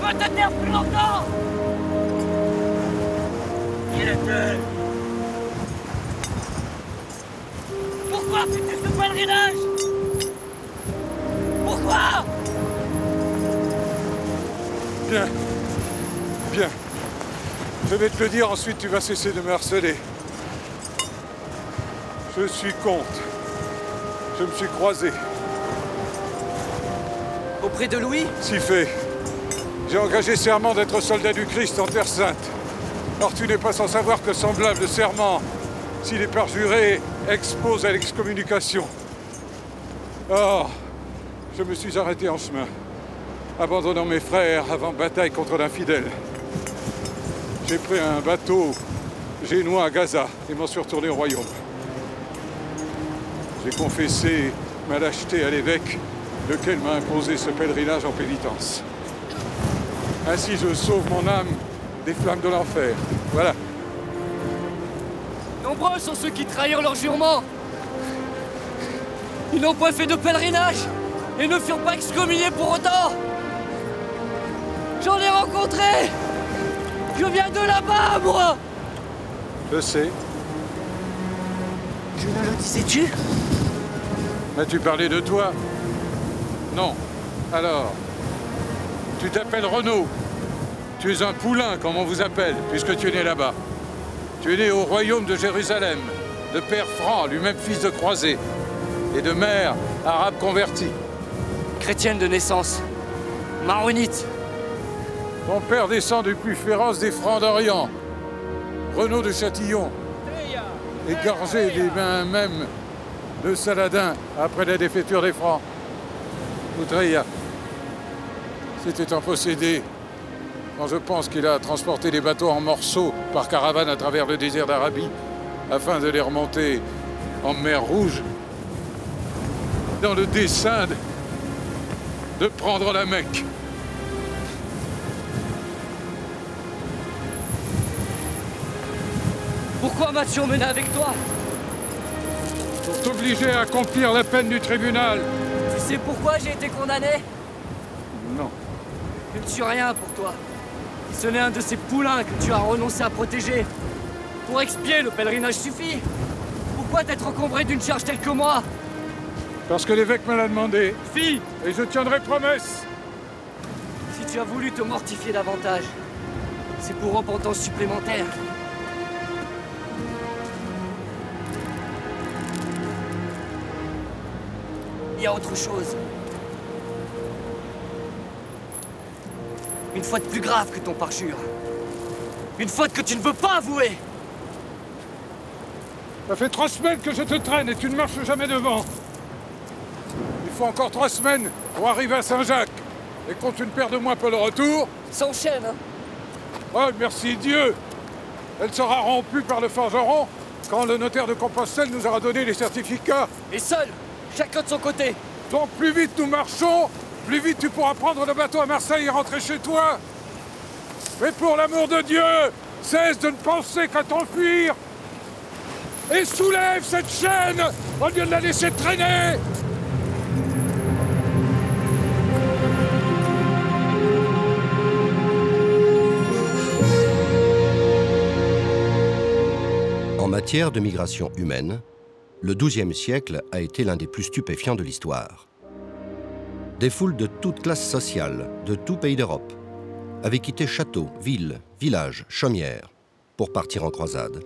pas te taire plus longtemps! Qui était? Pourquoi fais-tu ce pèlerinage? Pourquoi? Bien. Bien. Je vais te le dire, ensuite tu vas cesser de me harceler. Je suis comte. Je me suis croisé. Auprès de Louis? Si fait. J'ai engagé serment d'être soldat du Christ en Terre Sainte. Or tu n'es pas sans savoir que semblable serment, s'il est perjuré, expose à l'excommunication. Or, je me suis arrêté en chemin, abandonnant mes frères avant bataille contre l'infidèle. J'ai pris un bateau génois à Gaza et m'en suis retourné au royaume. J'ai confessé ma lâcheté à l'évêque, lequel m'a imposé ce pèlerinage en pénitence. Ainsi, je sauve mon âme des flammes de l'enfer. Voilà. Nombreux sont ceux qui trahirent leur jurement. Ils n'ont point fait de pèlerinage et ne furent pas excommuniés pour autant. J'en ai rencontré. Je viens de là-bas, moi. Je sais. Je ne le disais-tu? M'as-tu parlé de toi? Non. Alors, tu t'appelles Renaud. Tu es un poulain, comme on vous appelle, puisque tu es né là-bas. Tu es né au royaume de Jérusalem, de père franc, lui-même fils de croisé, et de mère arabe convertie. Chrétienne de naissance. Maronite. Ton père descend du plus féroce des Francs d'Orient, Renaud de Châtillon, égorgé des mains même de Saladin après la défaiture des Francs. Outreya, c'était un possédé. Quand je pense qu'il a transporté des bateaux en morceaux par caravane à travers le désert d'Arabie, afin de les remonter en mer Rouge, dans le dessein de prendre la Mecque. Pourquoi m'as-tu emmené avec toi? Pour t'obliger à accomplir la peine du tribunal. Tu sais pourquoi j'ai été condamné? Non. Je ne suis rien pour toi. Ce n'est un de ces poulains que tu as renoncé à protéger. Pour expier, le pèlerinage suffit. Pourquoi t'être encombré d'une charge telle que moi? Parce que l'évêque me l'a demandé. Fille! Et je tiendrai promesse. Si tu as voulu te mortifier davantage, c'est pour repentance supplémentaire. Il y a autre chose. Une faute plus grave que ton parjure. Une faute que tu ne veux pas avouer. Ça fait 3 semaines que je te traîne et tu ne marches jamais devant. Il faut encore 3 semaines pour arriver à Saint-Jacques. Et compte une paire de mois pour le retour. S'enchaîne, hein? Oh, merci Dieu. Elle sera rompue par le forgeron quand le notaire de Compostelle nous aura donné les certificats. Et seul, chacun de son côté. Donc plus vite nous marchons, plus vite tu pourras prendre le bateau à Marseille et rentrer chez toi. Mais pour l'amour de Dieu, cesse de ne penser qu'à t'enfuir. Et soulève cette chaîne au lieu de la laisser traîner. En matière de migration humaine, le XIIe siècle a été l'un des plus stupéfiants de l'histoire. Des foules de toutes classes sociales, de tout pays d'Europe, avaient quitté châteaux, villes, villages, chaumières, pour partir en croisade,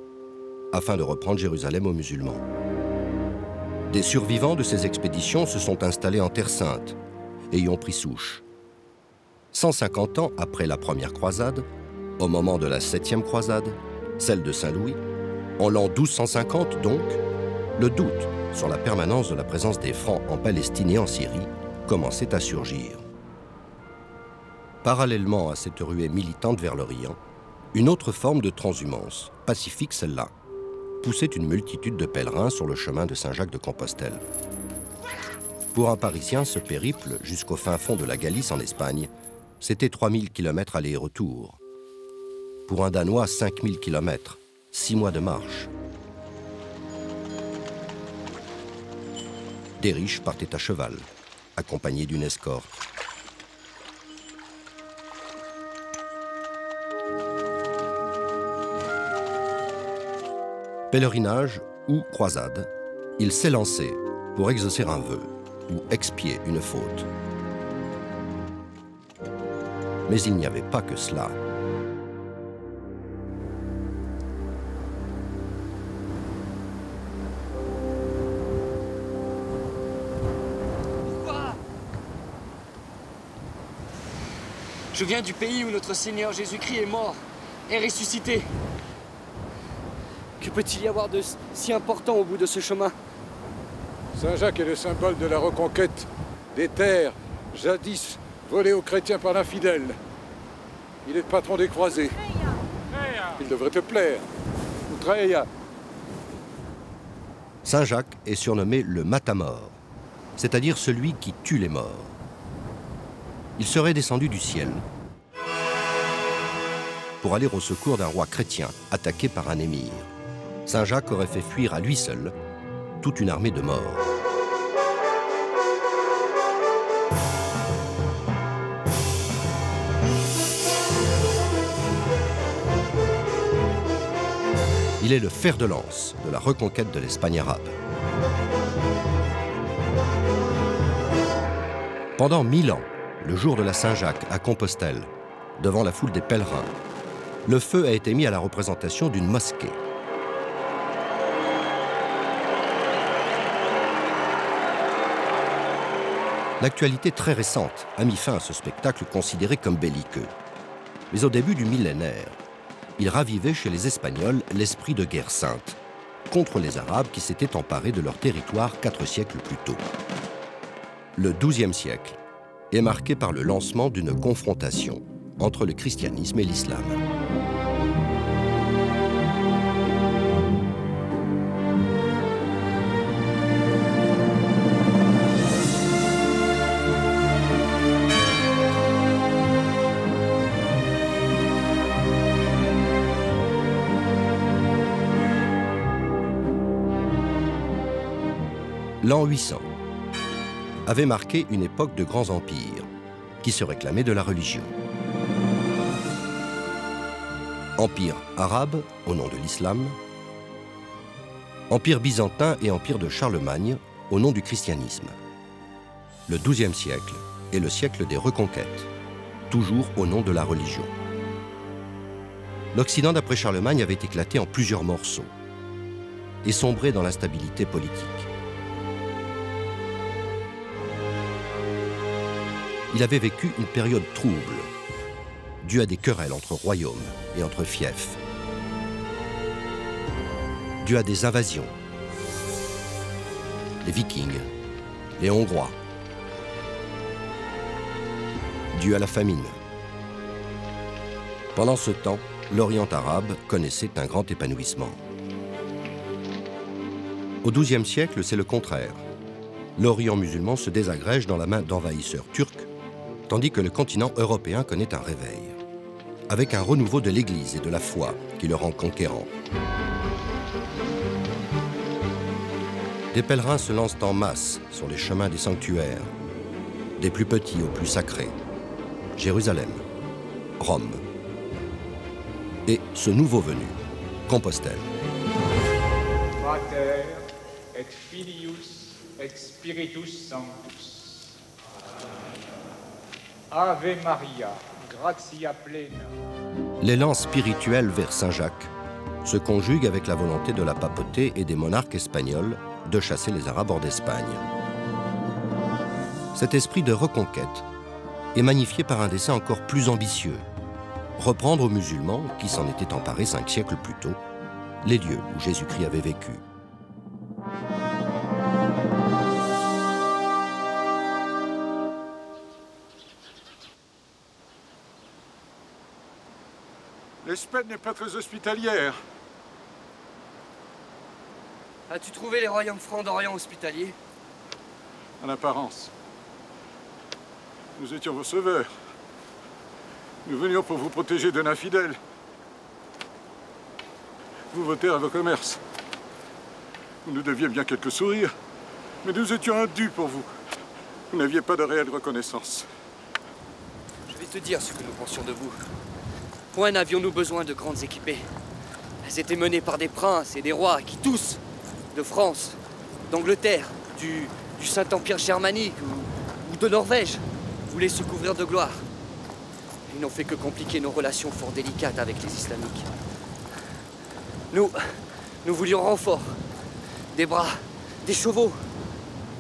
afin de reprendre Jérusalem aux musulmans. Des survivants de ces expéditions se sont installés en Terre Sainte et y ont pris souche. 150 ans après la première croisade, au moment de la 7e croisade, celle de Saint-Louis, en l'an 1250 donc, le doute sur la permanence de la présence des Francs en Palestine et en Syrie commençait à surgir. Parallèlement à cette ruée militante vers l'Orient, une autre forme de transhumance, pacifique celle-là, poussait une multitude de pèlerins sur le chemin de Saint-Jacques-de-Compostelle. Pour un Parisien, ce périple jusqu'au fin fond de la Galice en Espagne, c'était 3000 km aller et retour. Pour un Danois, 5000 km, 6 mois de marche. Des riches partaient à cheval, accompagnés d'une escorte. Pèlerinage ou croisade, il s'est lancé pour exaucer un vœu ou expier une faute. Mais il n'y avait pas que cela. Pourquoi? Je viens du pays où notre Seigneur Jésus-Christ est mort et ressuscité. Que peut-il y avoir de si important au bout de ce chemin? Saint-Jacques est le symbole de la reconquête des terres, jadis volées aux chrétiens par l'infidèle. Il est le patron des croisés. Il devrait te plaire. Outreia. Saint-Jacques est surnommé le Matamor, c'est-à-dire celui qui tue les morts. Il serait descendu du ciel pour aller au secours d'un roi chrétien attaqué par un émir. Saint-Jacques aurait fait fuir à lui seul toute une armée de morts. Il est le fer de lance de la reconquête de l'Espagne arabe. Pendant 1000 ans, le jour de la Saint-Jacques à Compostelle, devant la foule des pèlerins, le feu a été mis à la représentation d'une mosquée. L'actualité très récente a mis fin à ce spectacle considéré comme belliqueux. Mais au début du millénaire, il ravivait chez les Espagnols l'esprit de guerre sainte contre les Arabes qui s'étaient emparés de leur territoire 4 siècles plus tôt. Le XIIe siècle est marqué par le lancement d'une confrontation entre le christianisme et l'islam. L'an 800 avait marqué une époque de grands empires qui se réclamaient de la religion. Empire arabe au nom de l'islam, empire byzantin et empire de Charlemagne au nom du christianisme. Le XIIe siècle est le siècle des reconquêtes, toujours au nom de la religion. L'Occident d'après Charlemagne avait éclaté en plusieurs morceaux et sombré dans l'instabilité politique. Il avait vécu une période trouble, due à des querelles entre royaumes et entre fiefs, due à des invasions, les Vikings, les Hongrois, due à la famine. Pendant ce temps, l'Orient arabe connaissait un grand épanouissement. Au XIIe siècle, c'est le contraire. L'Orient musulman se désagrège dans la main d'envahisseurs turcs, tandis que le continent européen connaît un réveil, avec un renouveau de l'Église et de la foi qui le rend conquérant. Des pèlerins se lancent en masse sur les chemins des sanctuaires, des plus petits aux plus sacrés, Jérusalem, Rome, et ce nouveau venu, Compostelle. Pater et Filius et Spiritus Sanctus. Ave Maria, gratia plena. L'élan spirituel vers Saint-Jacques se conjugue avec la volonté de la papauté et des monarques espagnols de chasser les Arabes hors d'Espagne. Cet esprit de reconquête est magnifié par un dessein encore plus ambitieux, reprendre aux musulmans, qui s'en étaient emparés 5 siècles plus tôt, les lieux où Jésus-Christ avait vécu. L'Espagne n'est pas très hospitalière. As-tu trouvé les royaumes francs d'Orient hospitaliers? En apparence. Nous étions vos sauveurs. Nous venions pour vous protéger d'un infidèle. Vous votez à vos commerces. Vous nous deviez bien quelques sourires, mais nous étions indus pour vous. Vous n'aviez pas de réelle reconnaissance. Je vais te dire ce que nous pensions de vous. Point n'avions-nous besoin de grandes équipées. Elles étaient menées par des princes et des rois qui tous, de France, d'Angleterre, du Saint-Empire germanique ou de Norvège, voulaient se couvrir de gloire. Ils n'ont fait que compliquer nos relations fort délicates avec les islamiques. Nous voulions renfort, des bras, des chevaux,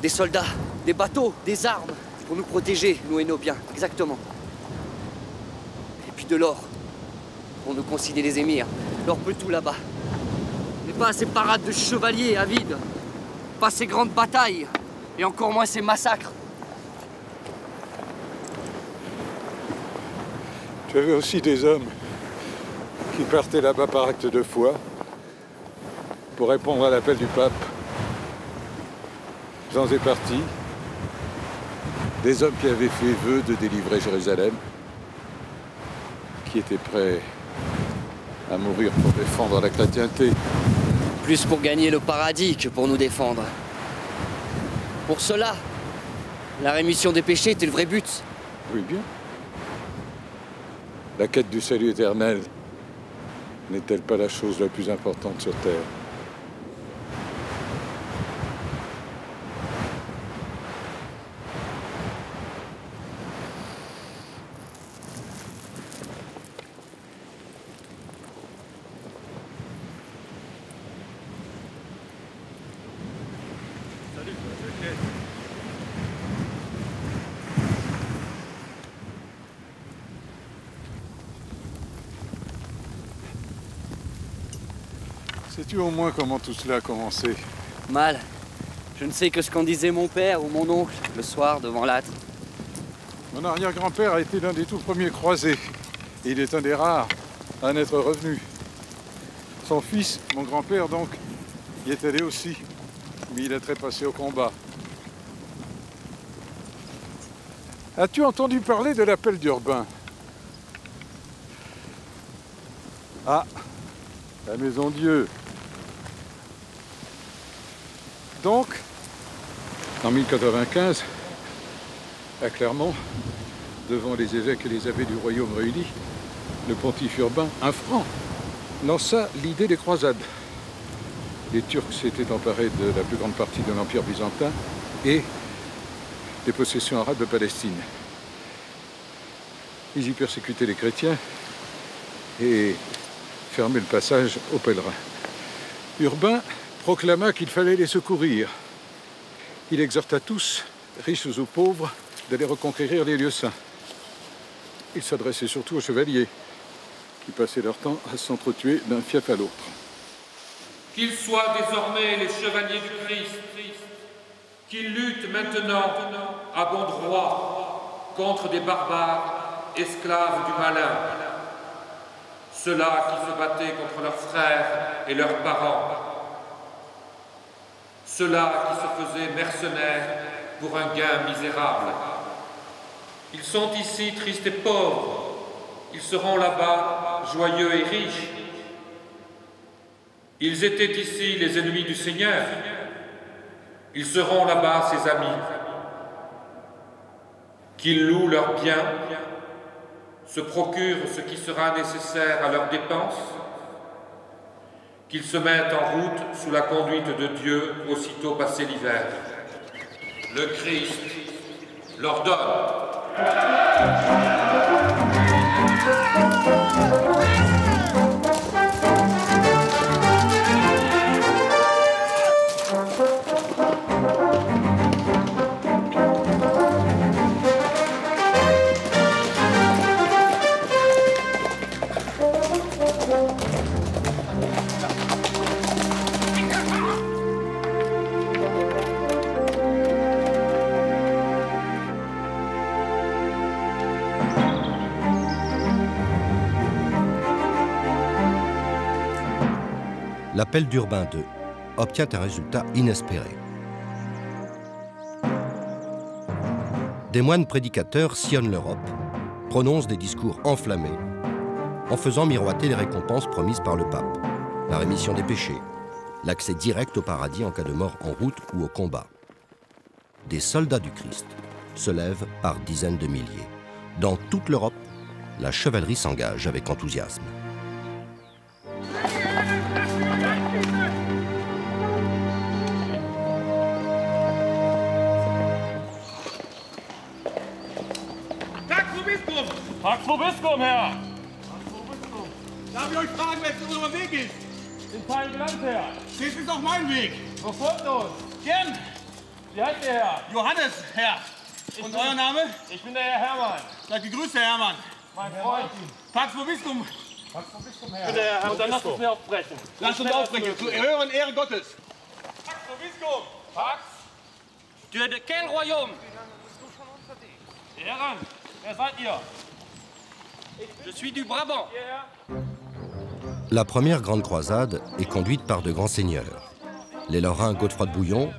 des soldats, des bateaux, des armes, pour nous protéger, nous et nos biens, exactement. Et puis de l'or, pour nous consigner les émirs. L'or peut tout là-bas. Mais pas ces parades de chevaliers avides, pas ces grandes batailles, et encore moins ces massacres. Tu avais aussi des hommes qui partaient là-bas par acte de foi pour répondre à l'appel du pape. J'en ai partie. Des hommes qui avaient fait vœu de délivrer Jérusalem, qui étaient prêts à mourir pour défendre la chrétienté. Plus pour gagner le paradis que pour nous défendre. Pour cela, la rémission des péchés était le vrai but. Oui, bien. La quête du salut éternel n'est-elle pas la chose la plus importante sur terre? Sais-tu au moins comment tout cela a commencé? Mal. Je ne sais que ce qu'en disait mon père ou mon oncle le soir devant l'âtre. Mon arrière-grand-père a été l'un des tout premiers croisés. Et il est un des rares à en être revenu. Son fils, mon grand-père donc, y est allé aussi. Mais il a trépassé au combat. As-tu entendu parler de l'appel d'Urbain? Ah, la Maison Dieu. Donc, en 1095, à Clermont, devant les évêques et les abbés du royaume réunis, le pontife Urbain, un franc, lança l'idée des croisades. Les Turcs s'étaient emparés de la plus grande partie de l'Empire byzantin et des possessions arabes de Palestine. Ils y persécutaient les chrétiens et fermaient le passage aux pèlerins. Urbain proclama qu'il fallait les secourir. Il exhorta tous, riches ou pauvres, d'aller reconquérir les lieux saints. Il s'adressait surtout aux chevaliers, qui passaient leur temps à s'entretuer d'un fief à l'autre. Qu'ils soient désormais les chevaliers du Christ, qu'ils luttent maintenant à bon droit contre des barbares, esclaves du malin, ceux-là qui se battaient contre leurs frères et leurs parents, ceux-là qui se faisaient mercenaires pour un gain misérable. Ils sont ici tristes et pauvres, ils seront là-bas joyeux et riches. Ils étaient ici les ennemis du Seigneur, ils seront là-bas ses amis. Qu'ils louent leurs biens, se procurent ce qui sera nécessaire à leurs dépenses, qu'ils se mettent en route sous la conduite de Dieu aussitôt passé l'hiver. Le Christ leur donne. L'appel d'Urbain II obtient un résultat inespéré. Des moines prédicateurs sillonnent l'Europe, prononcent des discours enflammés, en faisant miroiter les récompenses promises par le pape, la rémission des péchés, l'accès direct au paradis en cas de mort en route ou au combat. Des soldats du Christ se lèvent par dizaines de milliers. Dans toute l'Europe, la chevalerie s'engage avec enthousiasme. Bistum! Pax vobiscum, Herr! Darf ich euch fragen, wer zu unserem Weg ist? Den feinen Land, Herr. Dies ist auch mein Weg. Wo folgt uns? Gern. Wie heißt der Herr? Johannes, Herr. Und euer Name? Ich bin der Herr Hermann. Seid gegrüßt, Herr Hermann. Mein Freund. Pax vobiscum. Pax vobiscum, Herr. Ich bin der Herr Hermann. Und dann lasst uns mir aufbrechen. Lasst uns aufbrechen. Zu Ehre und Ehre Gottes. Pax vobiscum. Pax. Dieu de quel royaume? Herren, wer seid ihr? Je suis du Brabant. La première grande croisade est conduite par de grands seigneurs. Les Lorrains Godefroy de Bouillon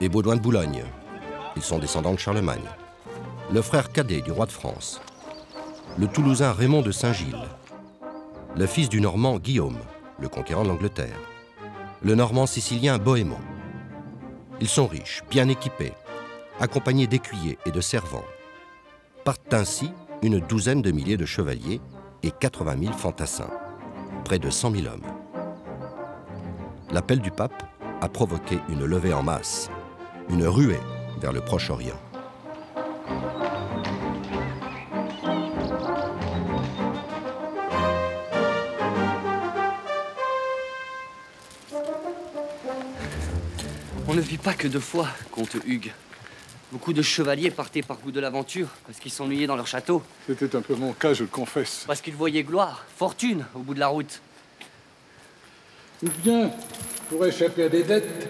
et Baudouin de Boulogne. Ils sont descendants de Charlemagne. Le frère cadet du roi de France. Le Toulousain Raymond de Saint-Gilles. Le fils du Normand Guillaume, le conquérant de l'Angleterre. Le Normand sicilien Bohémond. Ils sont riches, bien équipés, accompagnés d'écuyers et de servants. Partent ainsi une douzaine de milliers de chevaliers et 80 000 fantassins, près de 100 000 hommes. L'appel du pape a provoqué une levée en masse, une ruée vers le Proche-Orient. On ne vit pas que 2 fois, comte Hugues. Beaucoup de chevaliers partaient par goût de l'aventure, parce qu'ils s'ennuyaient dans leur château. C'était un peu mon cas, je le confesse. Parce qu'ils voyaient gloire, fortune, au bout de la route. Ou bien, pour échapper à des dettes.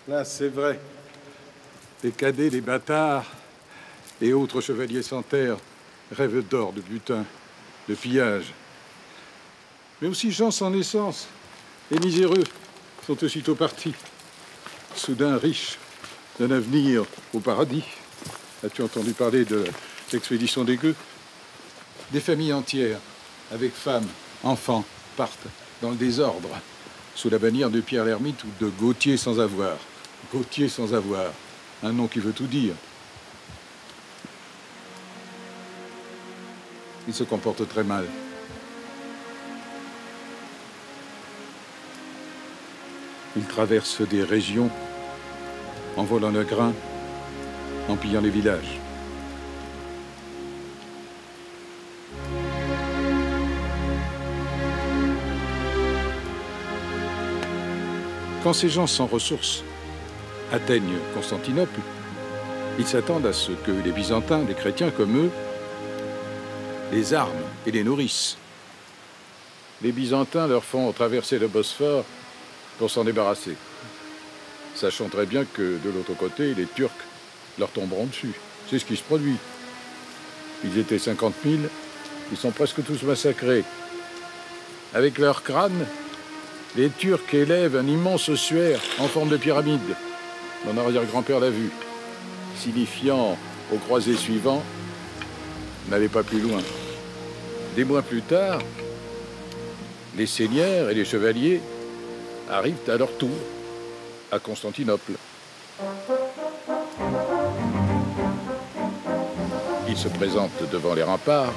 Là, c'est vrai. Les cadets, les bâtards et autres chevaliers sans terre rêvent d'or, de butin, de pillage. Mais aussi gens sans naissance et miséreux sont aussitôt partis. Soudain riches d'un avenir au paradis. As-tu entendu parler de l'expédition des gueux? Des familles entières, avec femmes, enfants, partent dans le désordre, sous la bannière de Pierre l'Ermite ou de Gauthier sans avoir. Gauthier sans avoir, un nom qui veut tout dire. Ils se comportent très mal. Ils traversent des régions en volant le grain, en pillant les villages. Quand ces gens sans ressources atteignent Constantinople, ils s'attendent à ce que les Byzantins, les chrétiens comme eux, les arment et les nourrissent. Les Byzantins leur font traverser le Bosphore pour s'en débarrasser, sachant très bien que de l'autre côté, les Turcs leur tomberont dessus. C'est ce qui se produit. Ils étaient 50 000, ils sont presque tous massacrés. Avec leurs crânes, les Turcs élèvent un immense ossuaire en forme de pyramide. Mon arrière-grand-père l'a vu, signifiant au croisé suivant, n'allez pas plus loin. Des mois plus tard, les seigneurs et les chevaliers arrivent à leur tour à Constantinople. Ils se présentent devant les remparts,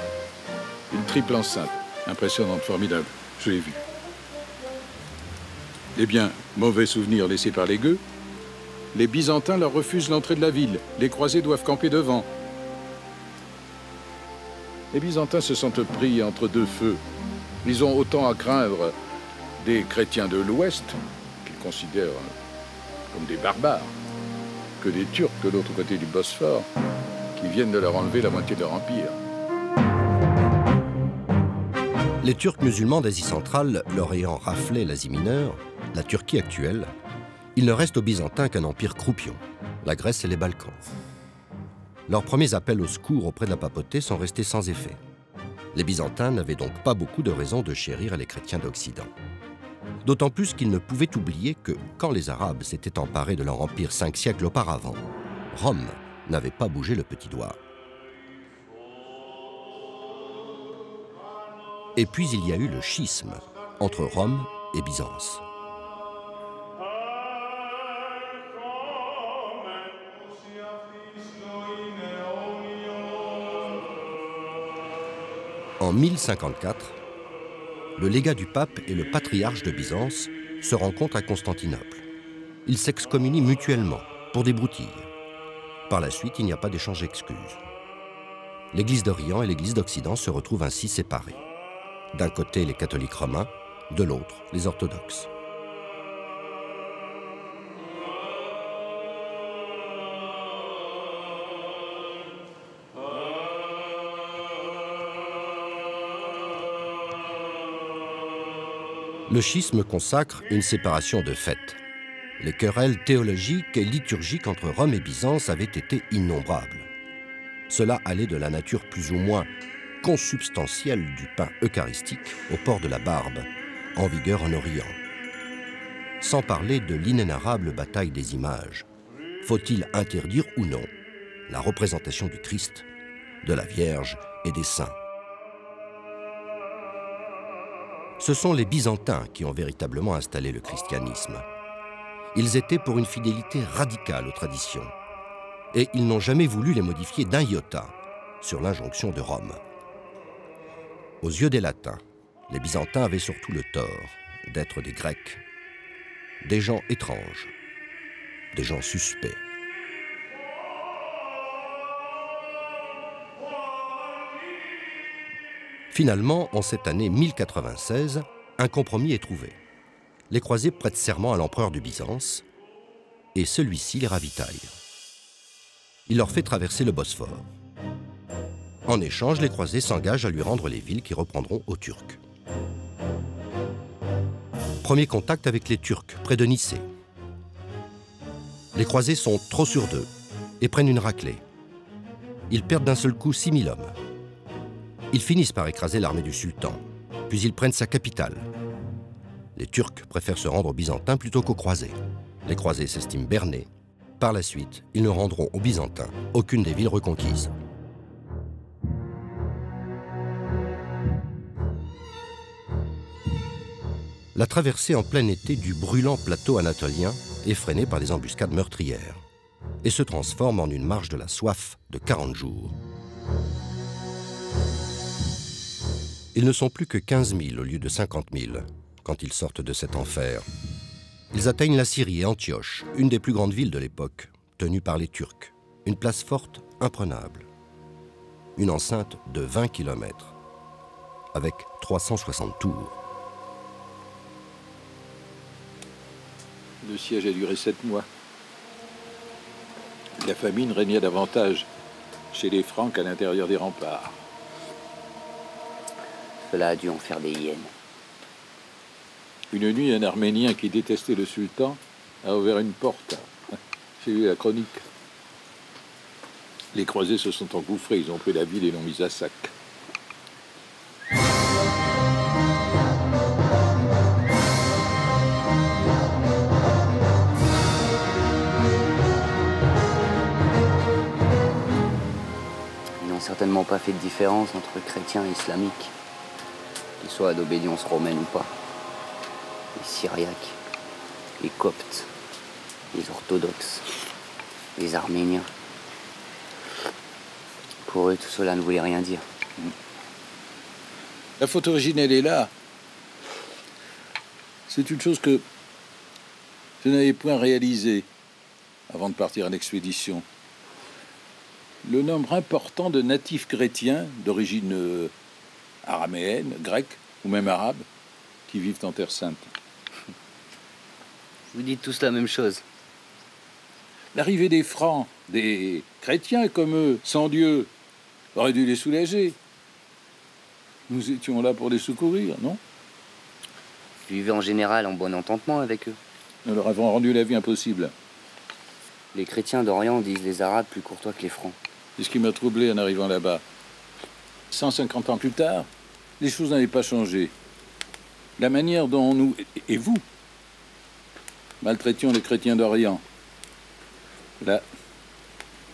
une triple enceinte, impressionnante, formidable, je l'ai vue. Eh bien, mauvais souvenir laissé par les gueux, les Byzantins leur refusent l'entrée de la ville. Les croisés doivent camper devant. Les Byzantins se sentent pris entre 2 feux. Ils ont autant à craindre des chrétiens de l'Ouest, qu'ils considèrent comme des barbares, que des Turcs de l'autre côté du Bosphore, qui viennent de leur enlever la moitié de leur empire. Les Turcs musulmans d'Asie centrale leur ayant raflé l'Asie mineure, la Turquie actuelle, il ne reste aux Byzantins qu'un empire croupion, la Grèce et les Balkans. Leurs premiers appels au secours auprès de la papauté sont restés sans effet. Les Byzantins n'avaient donc pas beaucoup de raisons de chérir les chrétiens d'Occident. D'autant plus qu'ils ne pouvaient oublier que, quand les Arabes s'étaient emparés de leur empire 5 siècles auparavant, Rome n'avait pas bougé le petit doigt. Et puis il y a eu le schisme entre Rome et Byzance. En 1054, le légat du pape et le patriarche de Byzance se rencontrent à Constantinople. Ils s'excommunient mutuellement pour des broutilles. Par la suite, il n'y a pas d'échange d'excuses. l'Église d'Orient et l'Église d'Occident se retrouvent ainsi séparées. D'un côté les catholiques romains, de l'autre les orthodoxes. Le schisme consacre une séparation de fait. Les querelles théologiques et liturgiques entre Rome et Byzance avaient été innombrables. Cela allait de la nature plus ou moins consubstantielle du pain eucharistique au port de la barbe, en vigueur en Orient. Sans parler de l'inénarrable bataille des images. Faut-il interdire ou non la représentation du Christ, de la Vierge et des saints? Ce sont les Byzantins qui ont véritablement installé le christianisme. Ils étaient pour une fidélité radicale aux traditions. Et ils n'ont jamais voulu les modifier d'un iota sur l'injonction de Rome. Aux yeux des Latins, les Byzantins avaient surtout le tort d'être des Grecs, des gens étranges, des gens suspects. Finalement, en cette année 1096, un compromis est trouvé. Les croisés prêtent serment à l'empereur de Byzance et celui-ci les ravitaille. Il leur fait traverser le Bosphore. En échange, les croisés s'engagent à lui rendre les villes qui reprendront aux Turcs. Premier contact avec les Turcs, près de Nicée. Les croisés sont trop sûrs d'eux et prennent une raclée. Ils perdent d'un seul coup 6000 hommes. Ils finissent par écraser l'armée du sultan, puis ils prennent sa capitale. Les Turcs préfèrent se rendre aux Byzantins plutôt qu'aux croisés. Les croisés s'estiment bernés. Par la suite, ils ne rendront aux Byzantins aucune des villes reconquises. La traversée en plein été du brûlant plateau anatolien est freinée par des embuscades meurtrières et se transforme en une marche de la soif de 40 jours. Ils ne sont plus que 15 000 au lieu de 50 000 quand ils sortent de cet enfer. Ils atteignent la Syrie et Antioche, une des plus grandes villes de l'époque, tenue par les Turcs. Une place forte imprenable. Une enceinte de 20 km, avec 360 tours. Le siège a duré 7 mois. La famine régnait davantage chez les Francs qu'à l'intérieur des remparts. Cela a dû en faire des hyènes. Une nuit, un Arménien qui détestait le sultan a ouvert une porte. J'ai lu la chronique. Les croisés se sont engouffrés, ils ont pris la ville et l'ont mise à sac. Ils n'ont certainement pas fait de différence entre chrétiens et islamiques, qu'ils soient d'obédience romaine ou pas. Les Syriaques, les Coptes, les Orthodoxes, les Arméniens. Pour eux, tout cela ne voulait rien dire. La faute originelle est là. C'est une chose que je n'avais point réalisée avant de partir en expédition. Le nombre important de natifs chrétiens d'origine araméenne, grecque ou même arabe qui vivent en Terre Sainte. Vous dites tous la même chose. L'arrivée des Francs, des chrétiens comme eux, sans Dieu, aurait dû les soulager. Nous étions là pour les secourir, non? Vous vivez en général en bon entendement avec eux. Nous leur avons rendu la vie impossible. Les chrétiens d'Orient disent les Arabes plus courtois que les Francs. C'est ce qui m'a troublé en arrivant là-bas. 150 ans plus tard, les choses n'avaient pas changé. La manière dont nous, et vous, maltraitions les chrétiens d'Orient, là,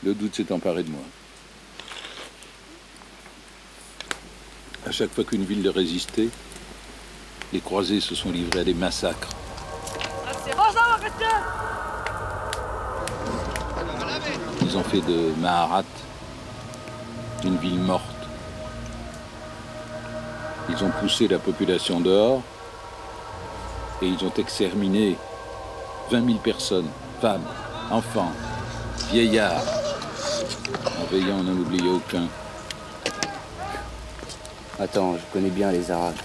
le doute s'est emparé de moi. À chaque fois qu'une ville résistait, les croisés se sont livrés à des massacres. Ils ont fait de Maharat une ville morte. Ils ont poussé la population dehors et ils ont exterminé 20 000 personnes, femmes, enfants, vieillards, en veillant à n'en oublier aucun. Attends, je connais bien les Arabes.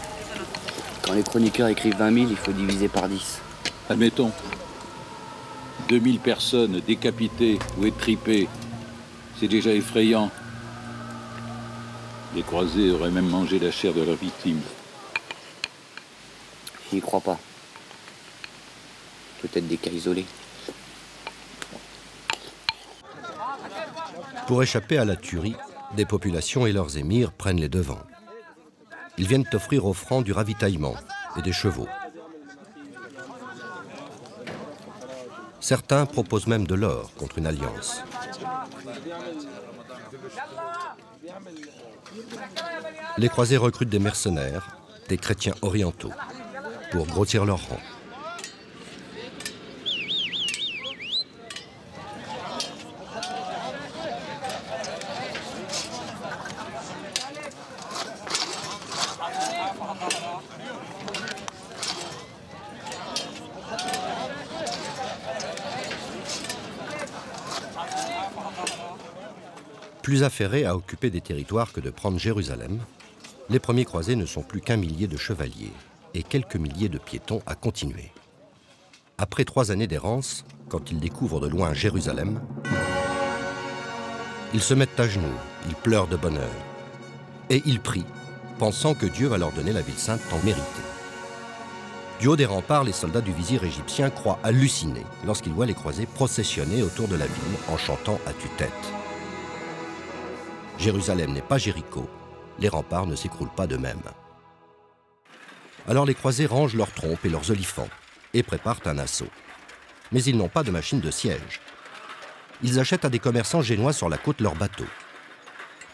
Quand les chroniqueurs écrivent 20 000, il faut diviser par 10. Admettons. 2000 personnes décapitées ou étripées. C'est déjà effrayant. Les croisés auraient même mangé la chair de leurs victimes. J'y crois pas. Peut-être des cas isolés. Pour échapper à la tuerie, des populations et leurs émirs prennent les devants. Ils viennent offrir aux Francs du ravitaillement et des chevaux. Certains proposent même de l'or contre une alliance. Les croisés recrutent des mercenaires, des chrétiens orientaux, pour grossir leurs rangs. Plus affairés à occuper des territoires que de prendre Jérusalem, les premiers croisés ne sont plus qu'un millier de chevaliers et quelques milliers de piétons à continuer. Après 3 années d'errance, quand ils découvrent de loin Jérusalem, ils se mettent à genoux, ils pleurent de bonheur. Et ils prient, pensant que Dieu va leur donner la ville sainte tant méritée. Du haut des remparts, les soldats du vizir égyptien croient hallucinés lorsqu'ils voient les croisés processionner autour de la ville en chantant à tue-tête. Jérusalem n'est pas Jéricho, les remparts ne s'écroulent pas d'eux-mêmes. Alors les croisés rangent leurs trompes et leurs olifants et préparent un assaut. Mais ils n'ont pas de machine de siège. Ils achètent à des commerçants génois sur la côte leurs bateaux.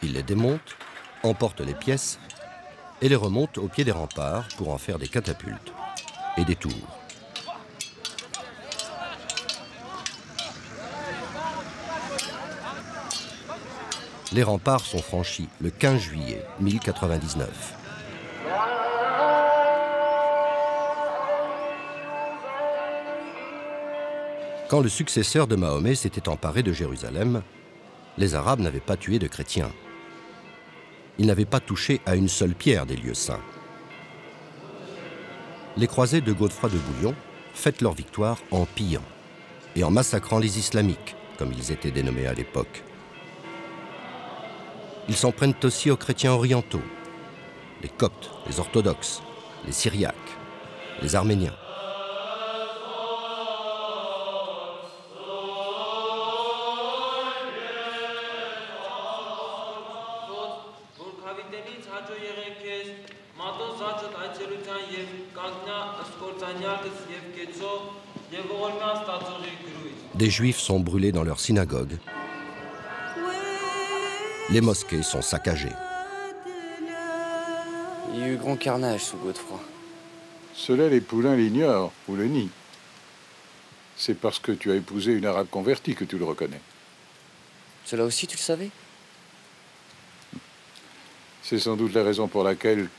Ils les démontent, emportent les pièces et les remontent au pied des remparts pour en faire des catapultes et des tours. Les remparts sont franchis le 15 juillet 1099. Quand le successeur de Mahomet s'était emparé de Jérusalem, les Arabes n'avaient pas tué de chrétiens. Ils n'avaient pas touché à une seule pierre des lieux saints. Les croisés de Godefroy de Bouillon fêtent leur victoire en pillant et en massacrant les islamiques, comme ils étaient dénommés à l'époque. Ils s'en prennent aussi aux chrétiens orientaux, les Coptes, les orthodoxes, les Syriaques, les Arméniens. Des Juifs sont brûlés dans leurs synagogues. Les mosquées sont saccagées. Il y a eu grand carnage sous Godefroy. Cela, les poulains l'ignorent, ou le nient. C'est parce que tu as épousé une arabe convertie que tu le reconnais. Cela aussi, tu le savais? C'est sans doute la raison pour laquelle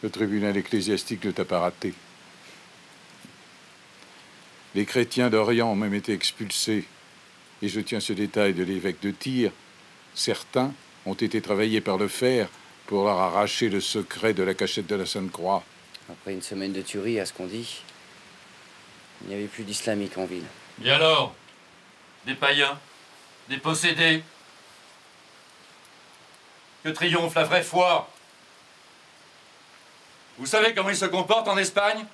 le tribunal ecclésiastique ne t'a pas raté. Les chrétiens d'Orient ont même été expulsés. Et je tiens ce détail de l'évêque de Tyr. Certains ont été travaillés par le fer pour leur arracher le secret de la cachette de la Sainte Croix. Après une semaine de tuerie, à ce qu'on dit, il n'y avait plus d'islamique en ville. Et alors? Des païens? Des possédés? Que triomphe la vraie foi? Vous savez comment ils se comportent en Espagne?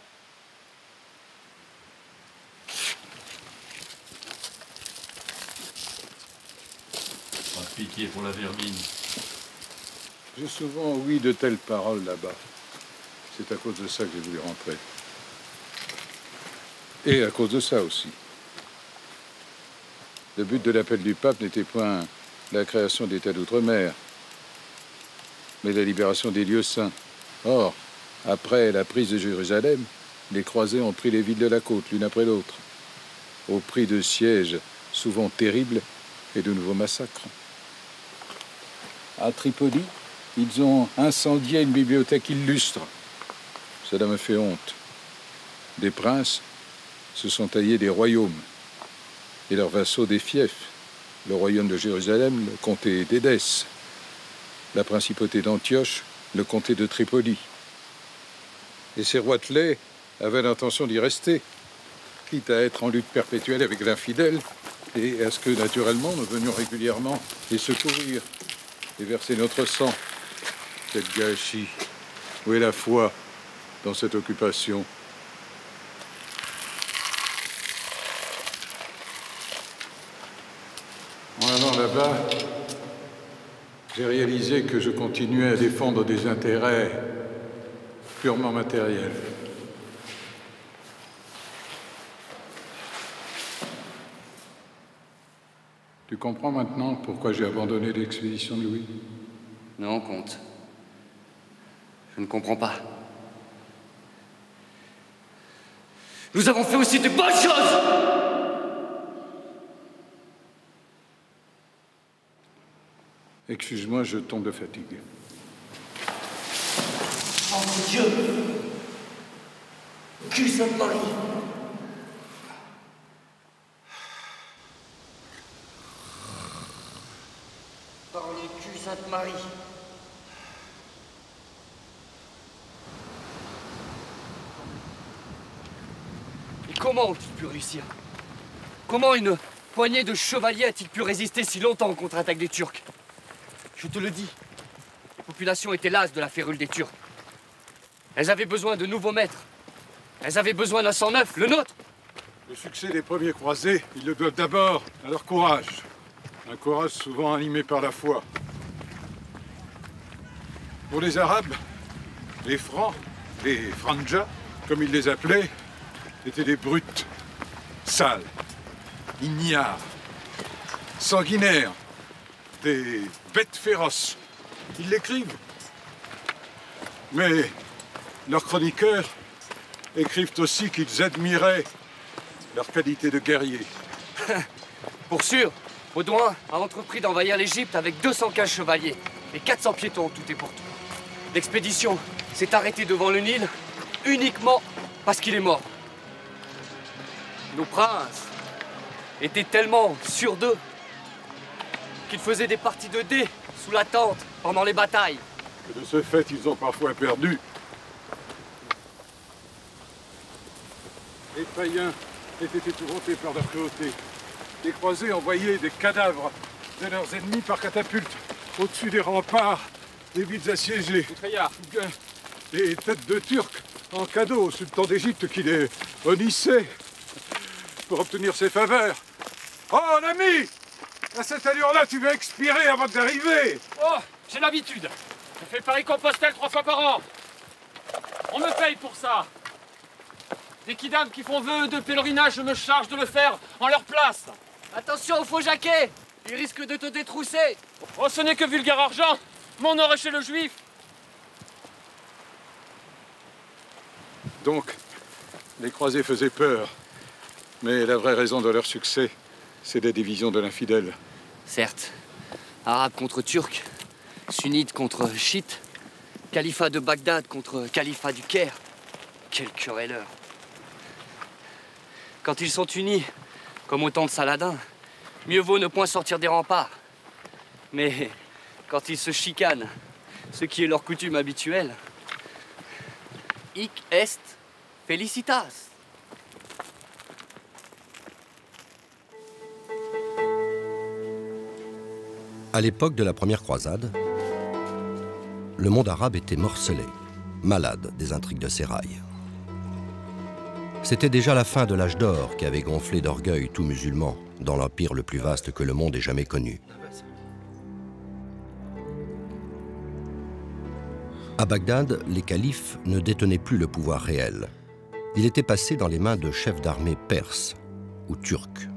Pitié pour la vermine. J'ai souvent ouï de telles paroles là-bas. C'est à cause de ça que j'ai voulu rentrer. Et à cause de ça aussi. Le but de l'appel du pape n'était point la création d'États d'outre-mer, mais la libération des lieux saints. Or, après la prise de Jérusalem, les croisés ont pris les villes de la côte, l'une après l'autre, au prix de sièges souvent terribles et de nouveaux massacres. À Tripoli, ils ont incendié une bibliothèque illustre. Cela me fait honte. Des princes se sont taillés des royaumes et leurs vassaux des fiefs. Le royaume de Jérusalem, le comté d'Édesse, la principauté d'Antioche le comté de Tripoli. Et ces roitelets avaient l'intention d'y rester, quitte à être en lutte perpétuelle avec l'infidèle, et à ce que, naturellement, nous venions régulièrement les secourir et verser notre sang. Quel gâchis! Où est la foi dans cette occupation? En allant là-bas, j'ai réalisé que je continuais à défendre des intérêts purement matériels. Tu comprends maintenant pourquoi j'ai abandonné l'expédition de Louis? Non, comte. Je ne comprends pas. Nous avons fait aussi de bonnes choses! Excuse-moi, je tombe de fatigue. Oh mon Dieu! Cul Sainte-Marie! Par les culs Sainte-Marie! Et comment ont-ils pu réussir? Comment une poignée de chevaliers a-t-il pu résister si longtemps aux contre-attaques des Turcs? Je te le dis, les populations étaient lasses de la férule des Turcs. Elles avaient besoin de nouveaux maîtres. Elles avaient besoin d'un sang neuf, le nôtre. Le succès des premiers croisés, ils le doivent d'abord à leur courage. Un courage souvent animé par la foi. Pour les Arabes, les Francs, les Franja, comme ils les appelaient, étaient des brutes, sales, ignares, sanguinaires, des bêtes féroces. Ils l'écrivent. Mais leurs chroniqueurs écrivent aussi qu'ils admiraient leur qualité de guerriers. Pour sûr, Baudouin a entrepris d'envahir l'Égypte avec 215 chevaliers et 400 piétons, tout et pour tout. L'expédition s'est arrêtée devant le Nil uniquement parce qu'il est mort. Nos princes étaient tellement sûrs d'eux qu'ils faisaient des parties de dés sous la tente pendant les batailles. Et de ce fait, ils ont parfois perdu. Les païens étaient épouvantés par leur cruauté. Les croisés envoyaient des cadavres de leurs ennemis par catapulte au-dessus des remparts des villes assiégées. Des têtes de Turcs en cadeau au sultan d'Égypte qui les honnissait pour obtenir ses faveurs. Oh, l'ami! À cette allure-là, tu vas expirer avant d'arriver! Oh, j'ai l'habitude. Je fais Paris-Compostelle 3 fois par an. On me paye pour ça. Des kidams qui font vœu de pèlerinage, je me charge de le faire en leur place. Attention au faux jaquet! Il risque de te détrousser! Oh, ce n'est que vulgaire argent. Mon or est chez le juif. Donc, les croisés faisaient peur. Mais la vraie raison de leur succès, c'est des divisions de l'infidèle. Certes. Arabes contre Turcs, sunnites contre chiites, califat de Bagdad contre califat du Caire. Quel querelleur! Quand ils sont unis, comme au temps de Saladin, mieux vaut ne point sortir des remparts. Mais quand ils se chicanent, ce qui est leur coutume habituelle, hic est felicitas. À l'époque de la première croisade, le monde arabe était morcelé, malade des intrigues de sérail. C'était déjà la fin de l'âge d'or qui avait gonflé d'orgueil tout musulman dans l'empire le plus vaste que le monde ait jamais connu. À Bagdad, les califes ne détenaient plus le pouvoir réel. Il était passé dans les mains de chefs d'armée perses ou turcs.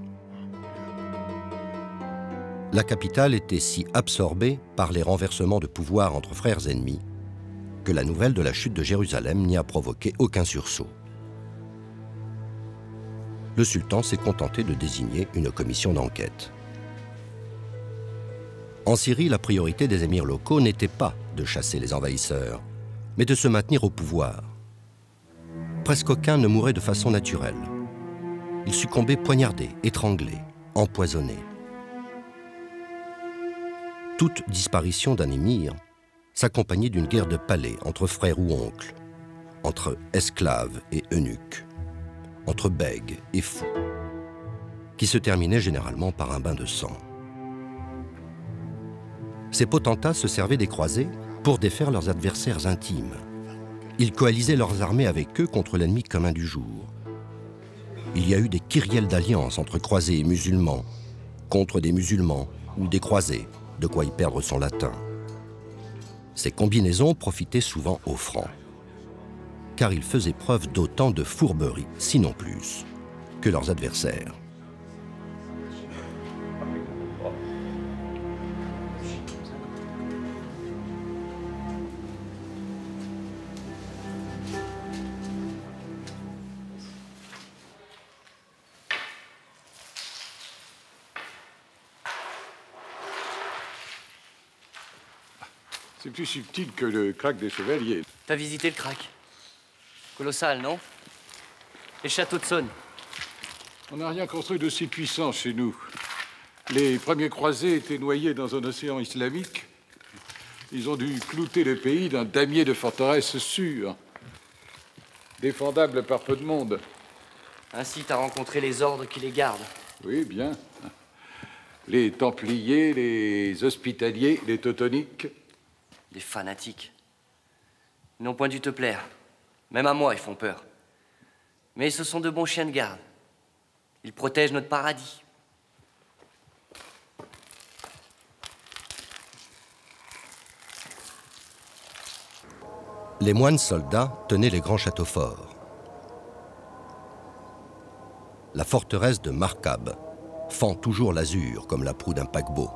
La capitale était si absorbée par les renversements de pouvoir entre frères ennemis que la nouvelle de la chute de Jérusalem n'y a provoqué aucun sursaut. Le sultan s'est contenté de désigner une commission d'enquête. En Syrie, la priorité des émirs locaux n'était pas de chasser les envahisseurs, mais de se maintenir au pouvoir. Presque aucun ne mourait de façon naturelle. Ils succombaient poignardés, étranglés, empoisonnés. Toute disparition d'un émir s'accompagnait d'une guerre de palais entre frères ou oncles, entre esclaves et eunuques, entre bègues et fous, qui se terminait généralement par un bain de sang. Ces potentats se servaient des croisés pour défaire leurs adversaires intimes. Ils coalisaient leurs armées avec eux contre l'ennemi commun du jour. Il y a eu des kyrielles d'alliances entre croisés et musulmans, contre des musulmans ou des croisés, de quoi y perdre son latin. Ces combinaisons profitaient souvent aux Francs, car ils faisaient preuve d'autant de fourberie, sinon plus, que leurs adversaires. C'est plus subtil que le crack des chevaliers. T'as visité le crack? Colossal, non? Et le château de Saône? On n'a rien construit d'aussi puissant chez nous. Les premiers croisés étaient noyés dans un océan islamique. Ils ont dû clouter le pays d'un damier de forteresse sûre, défendable par peu de monde. Ainsi, t'as rencontré les ordres qui les gardent. Oui, bien. Les Templiers, les Hospitaliers, les Teutoniques. Des fanatiques. Ils n'ont point dû te plaire. Même à moi, ils font peur. Mais ce sont de bons chiens de garde. Ils protègent notre paradis. Les moines soldats tenaient les grands châteaux forts. La forteresse de Marcab fend toujours l'azur comme la proue d'un paquebot.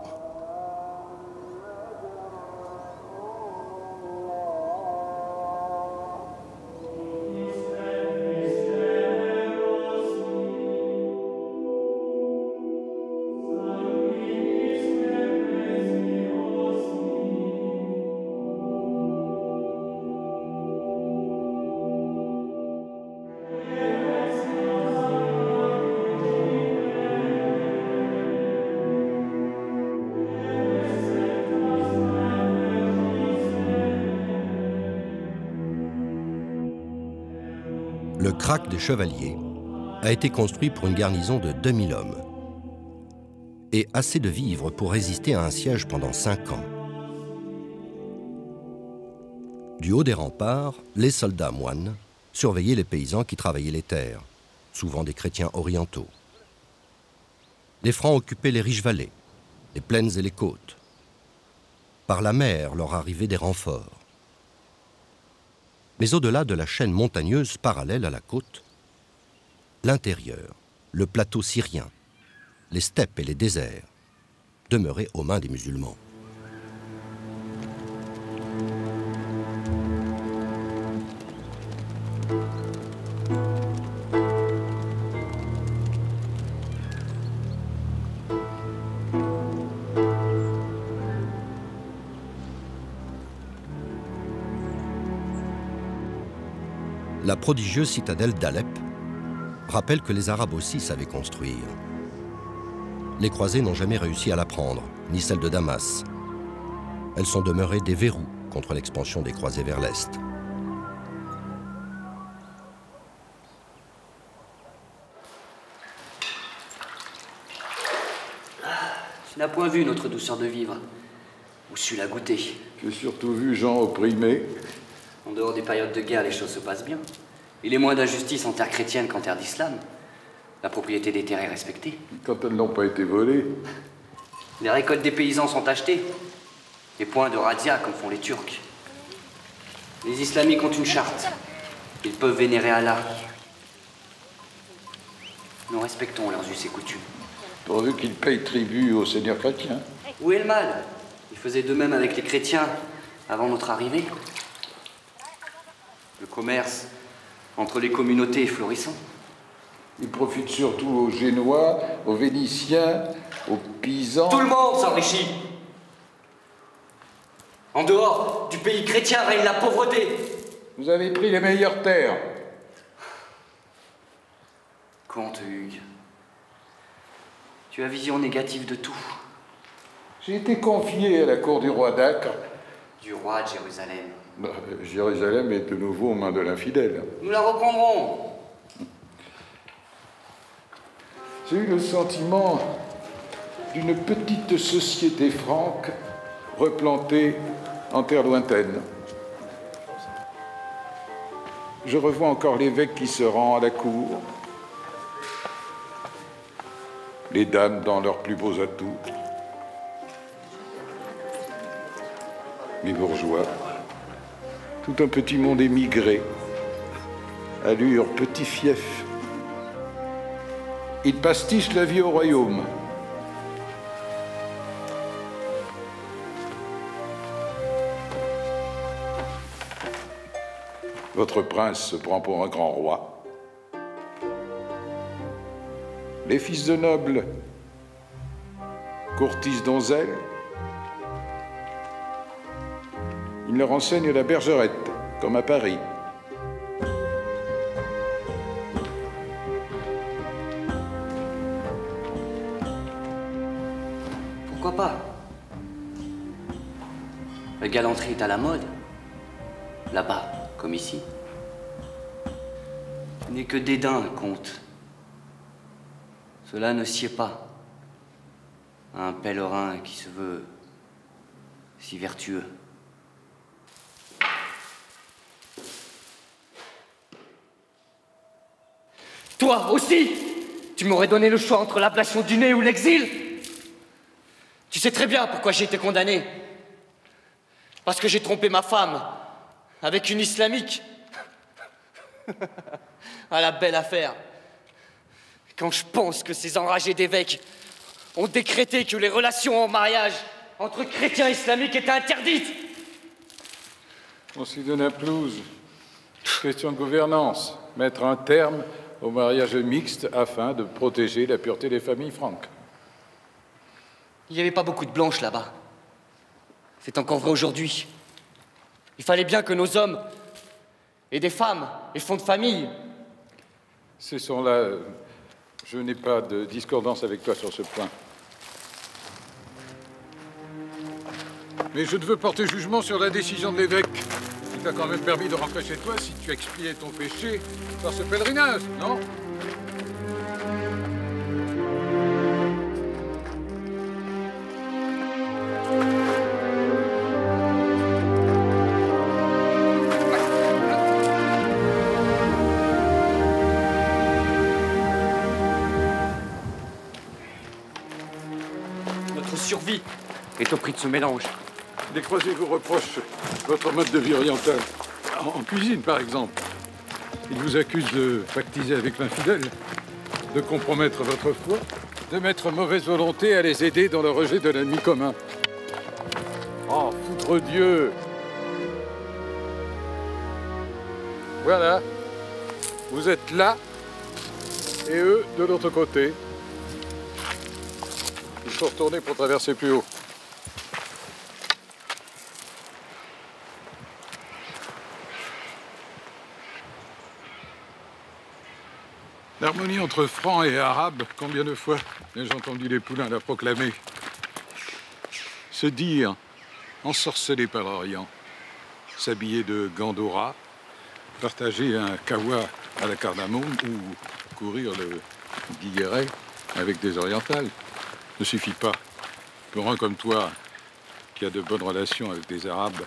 Le crack des Chevaliers a été construit pour une garnison de 2000 hommes et assez de vivres pour résister à un siège pendant 5 ans. Du haut des remparts, les soldats moines surveillaient les paysans qui travaillaient les terres, souvent des chrétiens orientaux. Les Francs occupaient les riches vallées, les plaines et les côtes. Par la mer leur arrivaient des renforts. Mais au-delà de la chaîne montagneuse parallèle à la côte, l'intérieur, le plateau syrien, les steppes et les déserts demeuraient aux mains des musulmans. La prodigieuse citadelle d'Alep rappelle que les Arabes aussi savaient construire. Les croisés n'ont jamais réussi à la prendre, ni celle de Damas. Elles sont demeurées des verrous contre l'expansion des croisés vers l'Est. Tu n'as point vu notre douceur de vivre, ou su la goûter. J'ai surtout vu gens opprimés. En dehors des périodes de guerre, les choses se passent bien. Il est moins d'injustice en terre chrétienne qu'en terre d'islam. La propriété des terres est respectée. Quand elles n'ont pas été volées. Les récoltes des paysans sont achetées. Et point de razzia comme font les Turcs. Les islamiques ont une charte. Ils peuvent vénérer Allah. Nous respectons leurs us et coutumes. Pourvu qu'ils payent tribut aux seigneurs chrétiens. Où est le mal? Ils faisaient de même avec les chrétiens avant notre arrivée. Le commerce entre les communautés est florissant. Ils profitent surtout aux Génois, aux Vénitiens, aux Pisans. Tout le monde s'enrichit. En dehors du pays chrétien règne la pauvreté. Vous avez pris les meilleures terres. Comte Hugues, tu as vision négative de tout. J'ai été confié à la cour du roi d'Acre Du roi de Jérusalem. Jérusalem est de nouveau aux mains de l'infidèle. Nous la reprendrons. J'ai eu le sentiment d'une petite société franque replantée en terre lointaine. Je revois encore l'évêque qui se rend à la cour, les dames dans leurs plus beaux atouts, les bourgeois, tout un petit monde émigré, allure petit fief. Ils pastichent la vie au royaume. Votre prince se prend pour un grand roi. Les fils de nobles courtisent donzelles. Il leur enseigne la bergerette, comme à Paris. Pourquoi pas? La galanterie est à la mode. Là-bas, comme ici. Il n'est que dédain compte. Cela ne sied pas à un pèlerin qui se veut si vertueux. Toi aussi, tu m'aurais donné le choix entre l'ablation du nez ou l'exil. Tu sais très bien pourquoi j'ai été condamné. Parce que j'ai trompé ma femme avec une islamique. À la belle affaire. Quand je pense que ces enragés d'évêques ont décrété que les relations en mariage entre chrétiens et islamiques étaient interdites. On s'y donne à Pelouse. Question de gouvernance. Mettre un terme au mariage mixte afin de protéger la pureté des familles franques. Il n'y avait pas beaucoup de blanches là-bas. C'est encore vrai aujourd'hui. Il fallait bien que nos hommes aient des femmes et font de famille. Ces sont-là, je n'ai pas de discordance avec toi sur ce point. Mais je ne veux porter jugement sur la décision de l'évêque. Il t'a quand même permis de rentrer chez toi si tu expiais ton péché par ce pèlerinage, non ? Notre survie est au prix de ce mélange. Les croisés vous reprochent votre mode de vie oriental. En cuisine, par exemple. Ils vous accusent de pactiser avec l'infidèle, de compromettre votre foi, de mettre mauvaise volonté à les aider dans le rejet de l'ennemi commun. Oh, foutre Dieu! Voilà. Vous êtes là, et eux de l'autre côté. Il faut retourner pour traverser plus haut. L'harmonie entre francs et arabes, combien de fois ai-je entendu les poulains la proclamer? Se dire, ensorcelé par l'Orient, s'habiller de gandora, partager un kawa à la cardamome ou courir le guilleret avec des orientales ne suffit pas. Pour un comme toi, qui a de bonnes relations avec des Arabes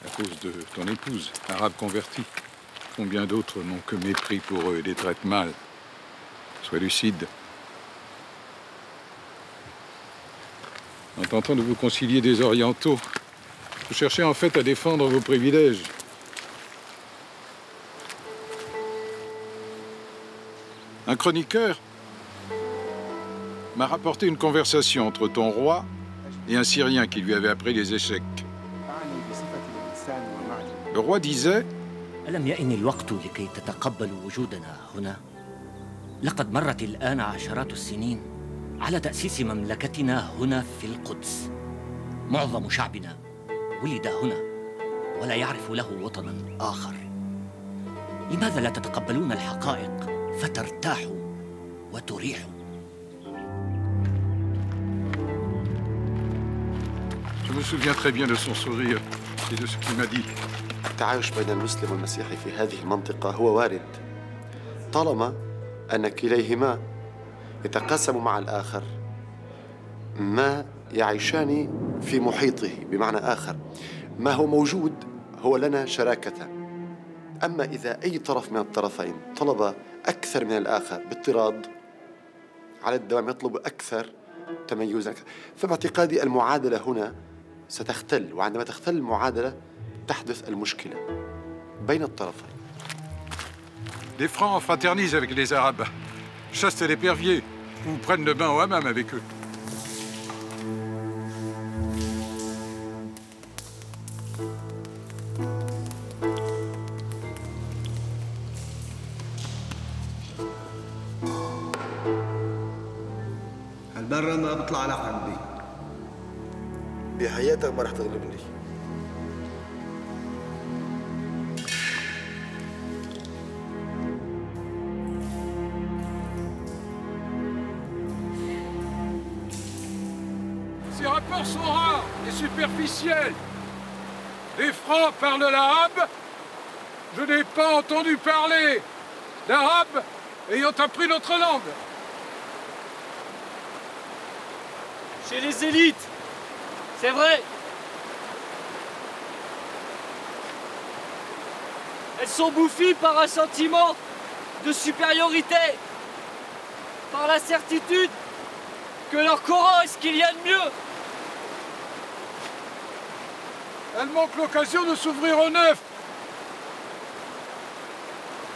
à cause de ton épouse, arabe convertie. Combien d'autres n'ont que mépris pour eux et les traitent mal? Sois lucide. En tentant de vous concilier des orientaux, vous cherchez en fait à défendre vos privilèges. Un chroniqueur m'a rapporté une conversation entre ton roi et un Syrien qui lui avait appris les échecs. Le roi disait: ألم يئن الوقت لكي تتقبلوا وجودنا هنا؟ لقد مرت الآن عشرات السنين على تأسيس مملكتنا هنا في القدس. معظم شعبنا ولد هنا ولا يعرف له وطنا آخر. لماذا لا تتقبلون الحقائق فترتاحوا وتريحوا؟ Je me souviens très bien de son sourire et de ce qu'il m'a dit. التعايش بين المسلم والمسيحي في هذه المنطقة هو وارد طالما أن كليهما يتقاسم مع الآخر ما يعيشان في محيطه. بمعنى آخر، ما هو موجود هو لنا شراكة. أما إذا أي طرف من الطرفين طلب أكثر من الآخر باضطراد على الدوام يطلب أكثر تميزا، فباعتقادي المعادلة هنا ستختل، وعندما تختل المعادلة تحدث المشكلة بين الطرفين. Les Francs fraternisent avec les Arabes, chassent les perviers ou prennent le bain au hammam avec eux. هالمرة ما بطلع لك عندي. بحياتك ما رح تغلبني. Ces rapports sont rares et superficiels. Les Francs parlent l'arabe. Je n'ai pas entendu parler d'arabe ayant appris notre langue. Chez les élites, c'est vrai. Elles sont bouffies par un sentiment de supériorité, par la certitude que leur Coran est ce qu'il y a de mieux. Elles manquent l'occasion de s'ouvrir au neuf,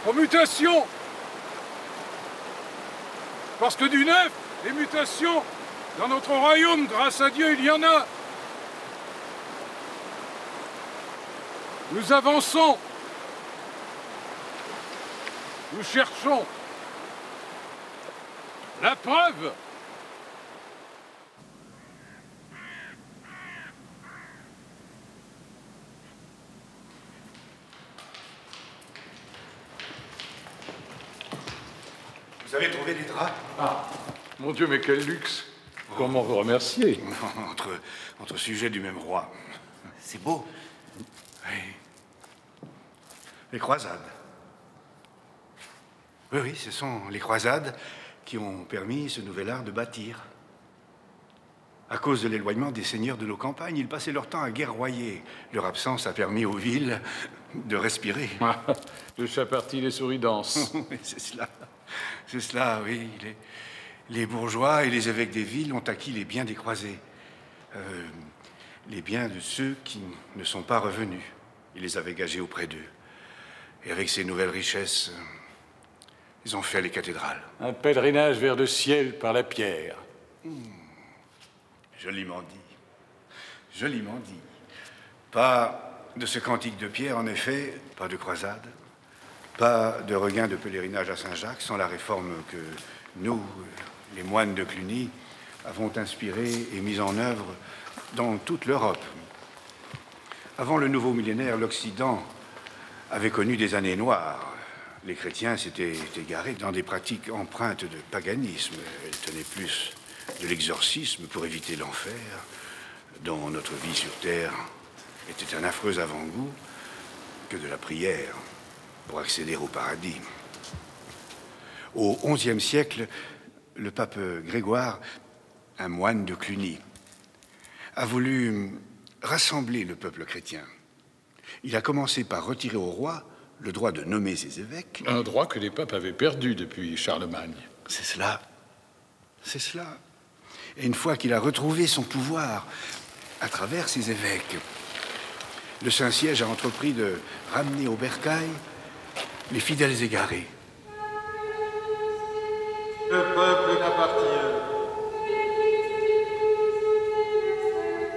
aux mutations. Parce que du neuf, les mutations, dans notre royaume, grâce à Dieu, il y en a. Nous avançons. Nous cherchons. La preuve. Vous avez trouvé des draps? Ah, mon Dieu, mais quel luxe! Comment vous remercier? Entre sujets du même roi. C'est beau. Oui. Les croisades. Oui, oui, ce sont les croisades qui ont permis ce nouvel art de bâtir. À cause de l'éloignement des seigneurs de nos campagnes, ils passaient leur temps à guerroyer. Leur absence a permis aux villes de respirer. De chaque partie, les souris dansent. C'est cela. C'est cela, oui. Les bourgeois et les évêques des villes ont acquis les biens des croisés. Les biens de ceux qui ne sont pas revenus. Ils les avaient gagés auprès d'eux. Et avec ces nouvelles richesses, ils ont fait les cathédrales. Un pèlerinage vers le ciel par la pierre. Joliment dit. Joliment dit. Pas de ce cantique de pierre, en effet, pas de croisade, pas de regain de pèlerinage à Saint-Jacques, sans la réforme que nous, les moines de Cluny, avons inspirée et mise en œuvre dans toute l'Europe. Avant le nouveau millénaire, l'Occident avait connu des années noires. Les chrétiens s'étaient égarés dans des pratiques empreintes de paganisme. Elles tenaient plus de l'exorcisme pour éviter l'enfer, dont notre vie sur terre était un affreux avant-goût, que de la prière pour accéder au paradis. Au XIe siècle, le pape Grégoire, un moine de Cluny, a voulu rassembler le peuple chrétien. Il a commencé par retirer au roi le droit de nommer ses évêques. Un droit que les papes avaient perdu depuis Charlemagne. C'est cela. C'est cela. Et une fois qu'il a retrouvé son pouvoir à travers ses évêques, le Saint-Siège a entrepris de ramener au bercail les fidèles égarés. Le peuple n'appartient.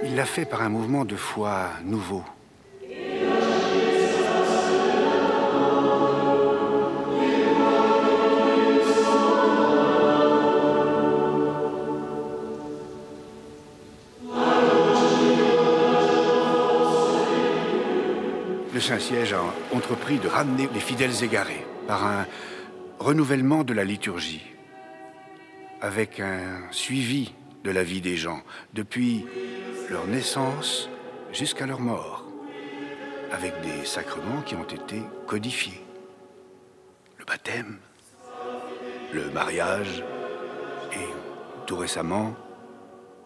Il l'a fait par un mouvement de foi nouveau. Le Saint-Siège a entrepris de ramener les fidèles égarés par un renouvellement de la liturgie, avec un suivi de la vie des gens. Depuis leur naissance jusqu'à leur mort, avec des sacrements qui ont été codifiés. Le baptême, le mariage et, tout récemment,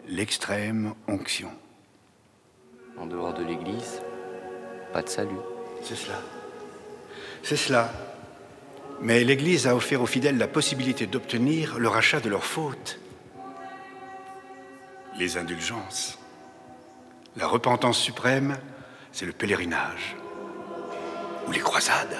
l'extrême onction. En dehors de l'Église, pas de salut. C'est cela. C'est cela. Mais l'Église a offert aux fidèles la possibilité d'obtenir le rachat de leurs fautes. Les indulgences. La repentance suprême, c'est le pèlerinage. Ou les croisades.